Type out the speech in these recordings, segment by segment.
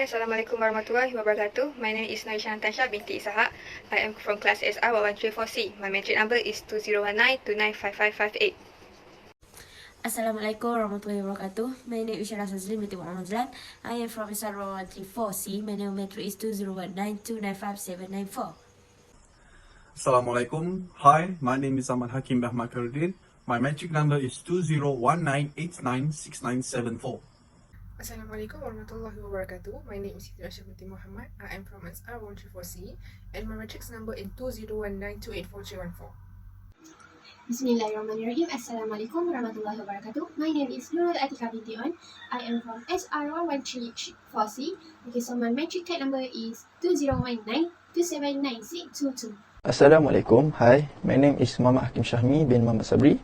Assalamualaikum warahmatullahi wabarakatuh. My name is Norisha Natasha binti Ishaq. I am from class SR 1134C. My metric number is 2019295558. Assalamualaikum warahmatullahi wabarakatuh. My name is Syarah Sazlin binti Muhammad Zlan. I am from SR 1134C. My number is 2019295794. Assalamualaikum. Hi, my name is Ahmad Hakim Ahmad Karuddin. My metric number is 2019896974. Assalamualaikum warahmatullahi wabarakatuh. My name is Siti Rasha binti Muhammad. I am from SR 134C and my matrix number is 2019284314. Bismillahirrahmanirrahim. Assalamualaikum warahmatullahi wabarakatuh. My name is Nurul Atika binti On. I am from SR 134C. Okay, so my matric tag number is 2019279622. Assalamualaikum. Hi, my name is Muhammad Hakim Syahmi bin Muhammad Sabri.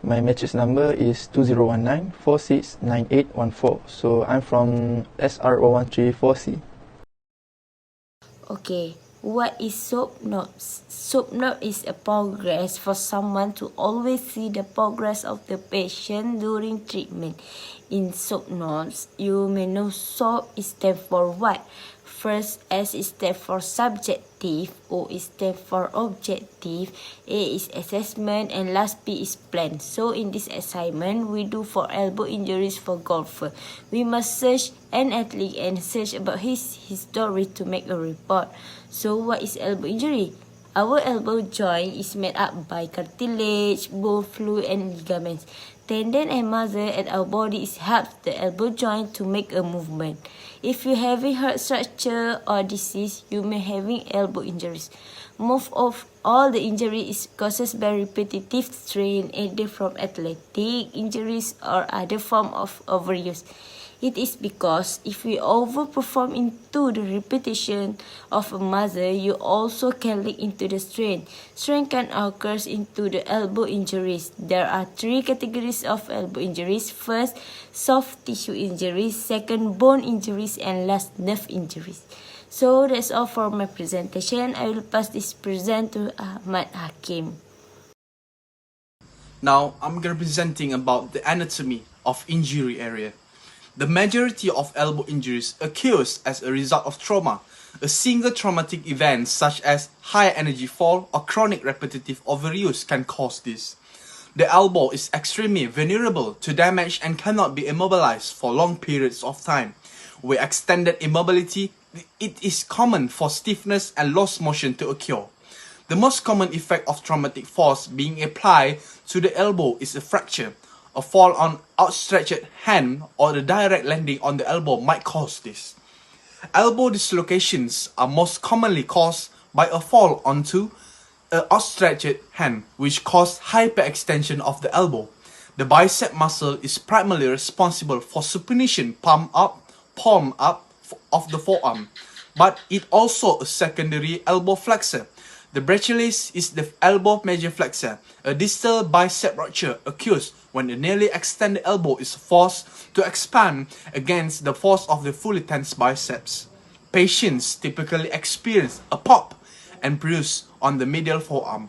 My matrix number is 2019469814. So I'm from SR134C. Okay, what is SOAP notes? SOAP note is a progress for someone to always see the progress of the patient during treatment. In SOAP notes, you may know SOAP is stand for what? First, S is stand for subjective, O is stand for objective, A is assessment, and last P is plan. So in this assignment, we do for elbow injuries for golfer. We must search an athlete and search about his history to make a report. So what is elbow injury? Our elbow joint is made up by cartilage, bone fluid, and ligaments. Tendon and muscle at our body is helps the elbow joint to make a movement. If you having heart structure or disease, you may having elbow injuries. Most of all the injury is caused by repetitive strain either from athletic injuries or other form of overuse. It is because if we overperform into the repetition of a muscle, you also can leak into the strain. Strain can occur into the elbow injuries. There are three categories of elbow injuries. First, soft tissue injuries. Second, bone injuries. And last, nerve injuries. So that's all for my presentation. I will pass this present to Ahmad Hakim. Now, I'm going to be presenting about the anatomy of injury area. The majority of elbow injuries occurs as a result of trauma. A single traumatic event such as high energy fall or chronic repetitive overuse can cause this. The elbow is extremely vulnerable to damage and cannot be immobilized for long periods of time. With extended immobility, it is common for stiffness and lost motion to occur. The most common effect of traumatic force being applied to the elbow is a fracture. A fall on outstretched hand or the direct landing on the elbow might cause this. Elbow dislocations are most commonly caused by a fall onto an outstretched hand, which causes hyperextension of the elbow. The bicep muscle is primarily responsible for supination palm up of the forearm, but it also a secondary elbow flexor. The brachialis is the elbow major flexor. A distal bicep rupture occurs when the nearly extended elbow is forced to expand against the force of the fully tense biceps. Patients typically experience a pop and bruise on the medial forearm.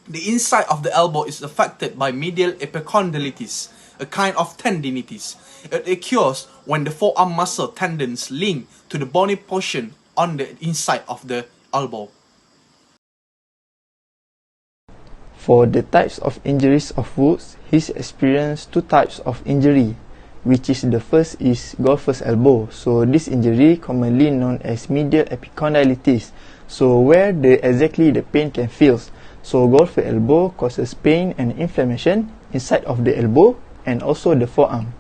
The inside of the elbow is affected by medial epicondylitis, a kind of tendinitis. It occurs when the forearm muscle tendons link to the bony portion on the inside of the elbow. For the types of injuries of Woods, he's experienced two types of injury, which is the first is golfer's elbow. So this injury commonly known as medial epicondylitis. So where exactly the pain can feel. So golfer elbow causes pain and inflammation inside of the elbow and also the forearm.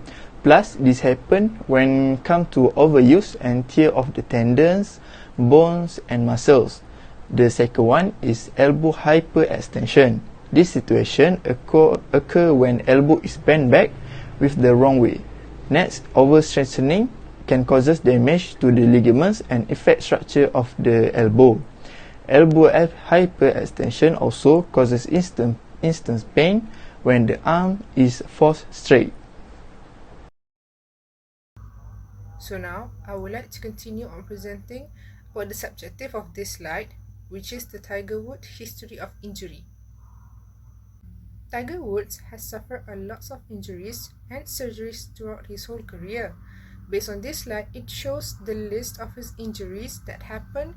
Plus this happen when come to overuse and tear of the tendons, bones and muscles. The second one is elbow hyperextension. This situation occur when elbow is bent back with the wrong way. Next, overstrengthening can cause damage to the ligaments and affect structure of the elbow. Elbow hyperextension also causes instant pain when the arm is forced straight. So now, I would like to continue on presenting about the subjective of this slide, which is the Tiger Woods history of injury. Tiger Woods has suffered a lot of injuries and surgeries throughout his whole career. Based on this slide, it shows the list of his injuries that happened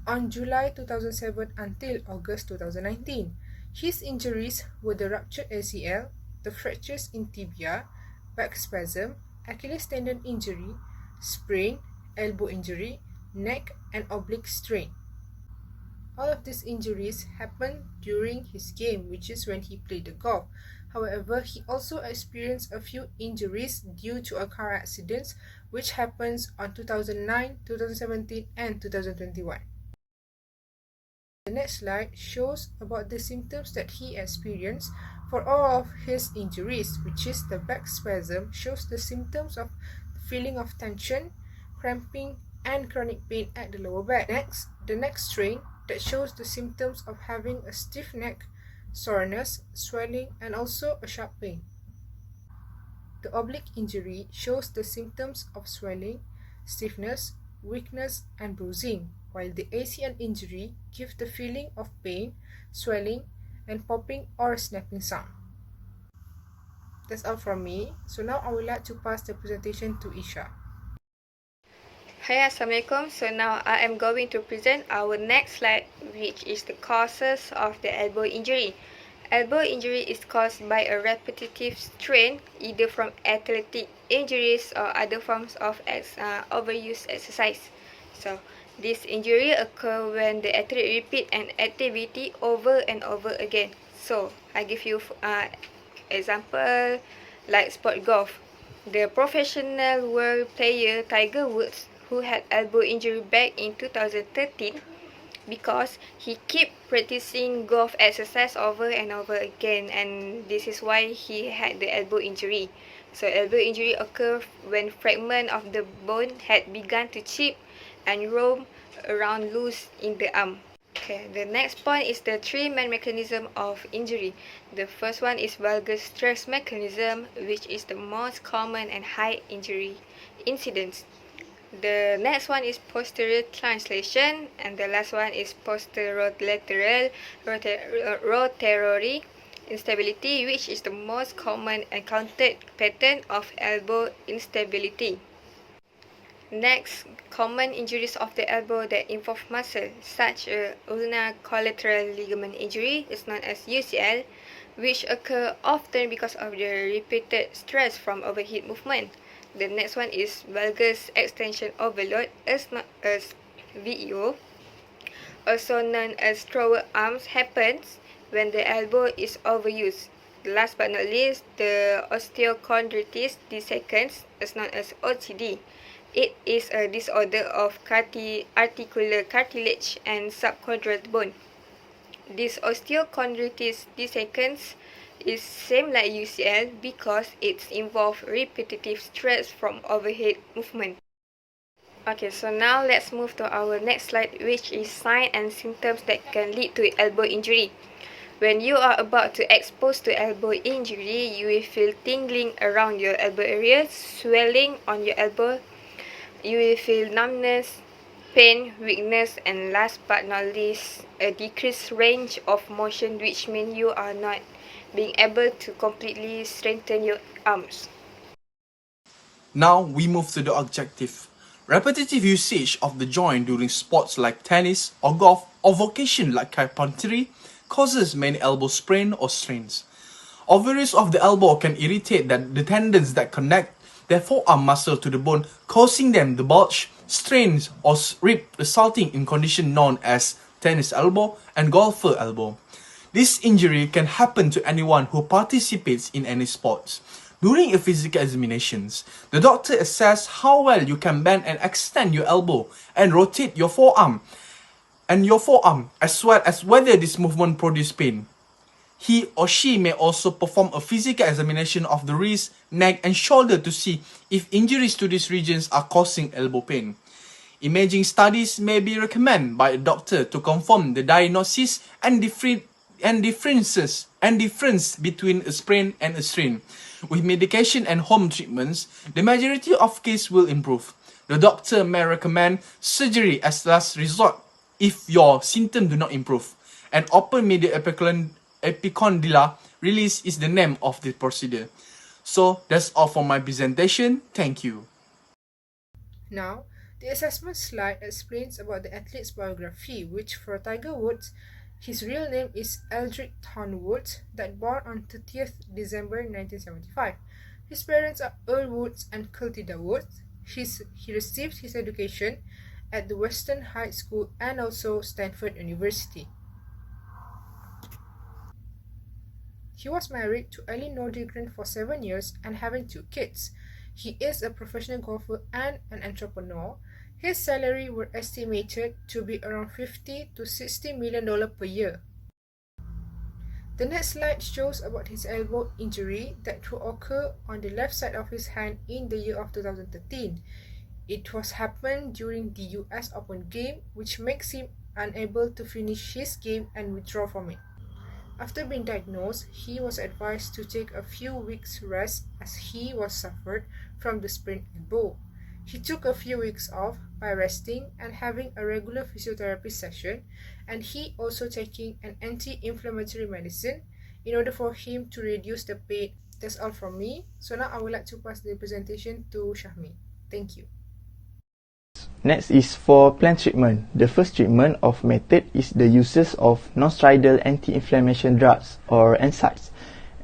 on July 2007 until August 2019. His injuries were the ruptured ACL, the fractures in tibia, back spasm, Achilles tendon injury, sprain, elbow injury, neck and oblique strain. All of these injuries happened during his game, which is when he played the golf. However, he also experienced a few injuries due to a car accident, which happens on 2009, 2017 and 2021. The next slide shows about the symptoms that he experienced for all of his injuries, which is the back spasm shows the symptoms of feeling of tension, cramping, and chronic pain at the lower back. Next, the neck strain that shows the symptoms of having a stiff neck, soreness, swelling, and also a sharp pain. The oblique injury shows the symptoms of swelling, stiffness, weakness, and bruising, while the ACL injury gives the feeling of pain, swelling, and popping or snapping sound. That's all from me. So now I would like to pass the presentation to Isha. Hi, Assalamualaikum. So now I am going to present our next slide, which is the causes of the elbow injury. Elbow injury is caused by a repetitive strain, either from athletic injuries or other forms of overuse exercise. So this injury occurs when the athlete repeat an activity over and over again. So I give you example like sport golf. The professional world player Tiger Woods, who had elbow injury back in 2013 because he kept practicing golf exercise over and over again, and this is why he had the elbow injury. So elbow injury occurs when fragment of the bone had begun to chip and roam around loose in the arm. Okay, the next point is the three main mechanism of injury. The first one is valgus stress mechanism, which is the most common and high injury incidence. The next one is posterior translation, and the last one is posterolateral rotatory instability, which is the most common encountered pattern of elbow instability. Next, common injuries of the elbow that involve muscle, such as ulnar collateral ligament injury, is known as UCL, which occur often because of the repeated stress from overhead movement. The next one is valgus extension overload, as known as VEO, also known as thrower arms, happens when the elbow is overused. Last but not least, the osteochondritis dissecans, as known as OCD. It is a disorder of articular cartilage and subchondral bone. This osteochondritis dissecans is same like UCL because it involves repetitive stress from overhead movement. Okay, so now let's move to our next slide, which is signs and symptoms that can lead to elbow injury. When you are about to expose to elbow injury, you will feel tingling around your elbow area, swelling on your elbow. You will feel numbness, pain, weakness, and last but not least, a decreased range of motion, which means you are not being able to completely strengthen your arms. Now we move to the objective. Repetitive usage of the joint during sports like tennis or golf or vocation like carpentry causes many elbow sprain or strains. Overuse of the elbow can irritate the tendons that connect their forearm muscle to the bone, causing them to bulge, strains, or rip, resulting in condition known as tennis elbow and golfer elbow. This injury can happen to anyone who participates in any sports. During a physical examinations, the doctor assesses how well you can bend and extend your elbow and rotate your forearm as well as whether this movement produces pain. He or she may also perform a physical examination of the wrist, neck, and shoulder to see if injuries to these regions are causing elbow pain. Imaging studies may be recommended by a doctor to confirm the diagnosis and difference between a sprain and a strain. With medication and home treatments, the majority of cases will improve. The doctor may recommend surgery as last resort if your symptoms do not improve. An open medial epicondylar release is the name of the procedure. So that's all for my presentation. Thank you. Now, the assessment slide explains about the athlete's biography, which for Tiger Woods, his real name is Eldrick Thorne Woods, that born on 30th December 1975. His parents are Earl Woods and Clotilda Woods. He received his education at the Western High School and also Stanford University. He was married to Eileen Nordegren for 7 years and having 2 kids. He is a professional golfer and an entrepreneur. His salary were estimated to be around $50 to $60 million per year. The next slide shows about his elbow injury that will occur on the left side of his hand in the year of 2013. It was happened during the US Open game, which makes him unable to finish his game and withdraw from it. After being diagnosed, he was advised to take a few weeks rest as he was suffered from the sprained elbow. He took a few weeks off by resting and having a regular physiotherapy session, and he also taking an anti-inflammatory medicine in order for him to reduce the pain. That's all from me. So now I would like to pass the presentation to Shahmi. Thank you. Next is for plant treatment. The first treatment of method is the uses of non-steroidal anti-inflammation drugs or NSAIDs.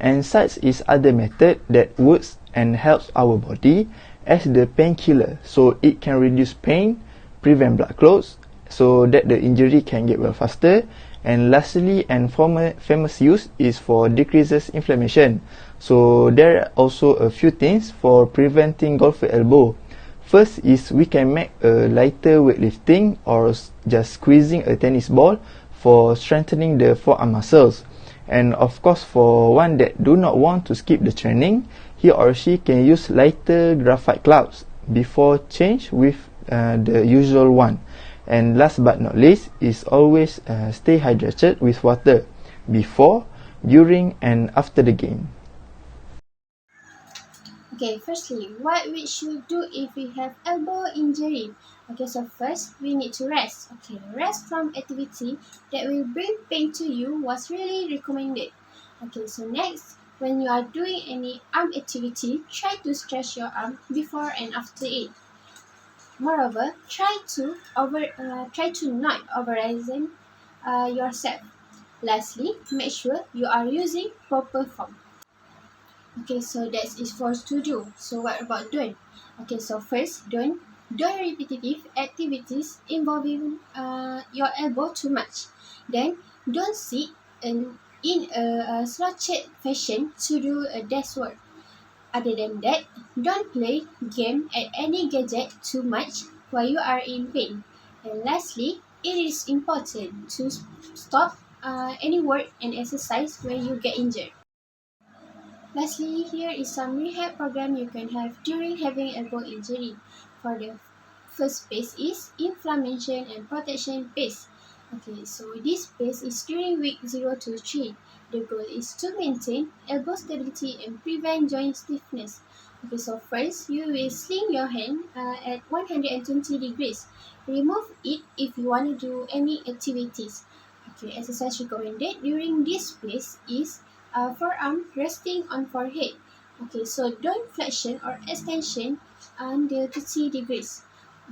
NSAIDs is other method that works and helps our body as the painkiller, so it can reduce pain, prevent blood clots, so that the injury can get well faster. And lastly and famous use is for decreases inflammation. So there are also a few things for preventing golfer elbow. First is we can make a lighter weightlifting or just squeezing a tennis ball for strengthening the forearm muscles. And of course, for one that do not want to skip the training, he or she can use lighter graphite clouds before change with the usual one. And last but not least is always stay hydrated with water before, during and after the game. Okay, firstly, what we should do if we have elbow injury? Okay, so first, we need to rest. Okay, rest from activity that will bring pain to you was really recommended. Okay, so next, when you are doing any arm activity, try to stretch your arm before and after it. Moreover, try to not overexert yourself. Lastly, make sure you are using proper form. Okay, so that is for to do. So what about don't? Okay, so first, don't repetitive activities involving your elbow too much. Then, don't sit in a slouched fashion to do a desk work. Other than that, don't play game at any gadget too much while you are in pain. And lastly, it is important to stop any work and exercise when you get injured. Lastly, here is some rehab program you can have during having elbow injury. For the first phase is inflammation and protection phase. Okay, so this phase is during week 0 to 3. The goal is to maintain elbow stability and prevent joint stiffness. Okay, so first you will sling your hand at 120 degrees. Remove it if you want to do any activities. Okay, exercise recommended during this phase is forearm resting on forehead. Okay, so don't flexion or extension under 30 degrees.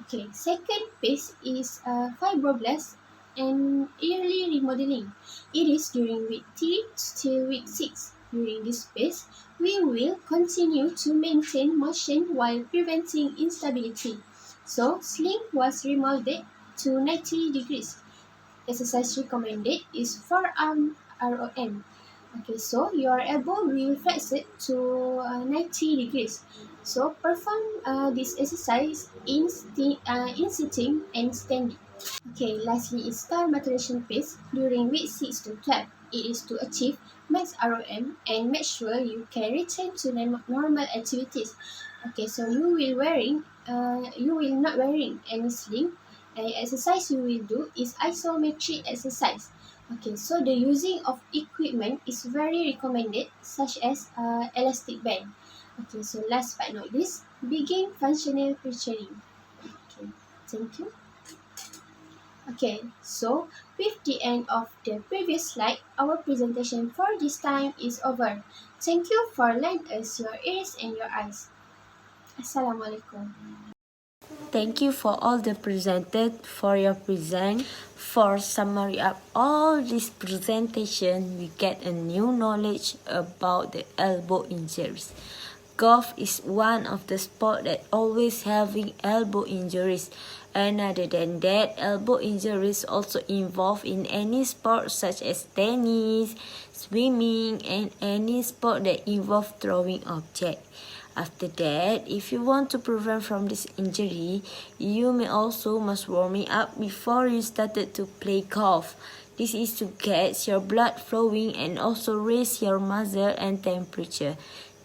Okay, second phase is fibroblast and early remodeling. It is during week 3 till week 6. During this phase, we will continue to maintain motion while preventing instability. So, sling was remolded to 90 degrees. Exercise recommended is forearm ROM. Okay, so your elbow will flex it to 90 degrees. So perform this exercise in sitting and standing. Okay, lastly is scar maturation phase during week 6 to 12. It is to achieve max ROM and make sure you can return to normal activities. Okay, so you will not wearing any sling. Exercise you will do is isometric exercise. Okay, so the using of equipment is very recommended, such as elastic band. Okay, so last but not least, begin functional pre-training. Okay, thank you. Okay, so with the end of the previous slide, our presentation for this time is over. Thank you for lending us your ears and your eyes. Assalamualaikum. thank you for all the presented for your present. For summary up all this presentation, we get a new knowledge about the elbow injuries. Golf is one of the sport that always having elbow injuries. And other than that, elbow injuries also involve in any sport such as tennis, swimming, and any sport that involve throwing object. After that, if you want to prevent from this injury, you may also must warming up before you started to play golf. This is to get your blood flowing and also raise your muscle and temperature.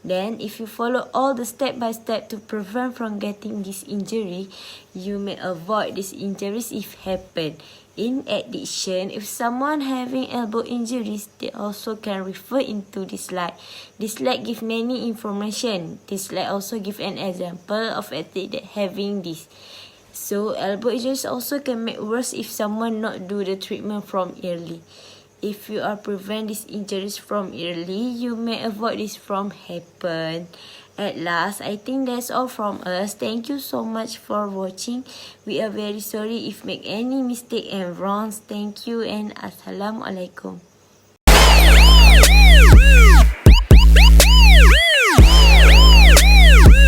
Then, if you follow all the step by step to prevent from getting this injury, you may avoid these injuries if happen. In addition, if someone having elbow injuries, they also can refer into this slide. This slide give many information. This slide also give an example of athlete that having this. So, elbow injuries also can make worse if someone not do the treatment from early. If you are prevent these injuries from early, you may avoid this from happen. At last, I think that's all from us. Thank you so much for watching. We are very sorry if make any mistake and wrongs. Thank you and Assalamualaikum.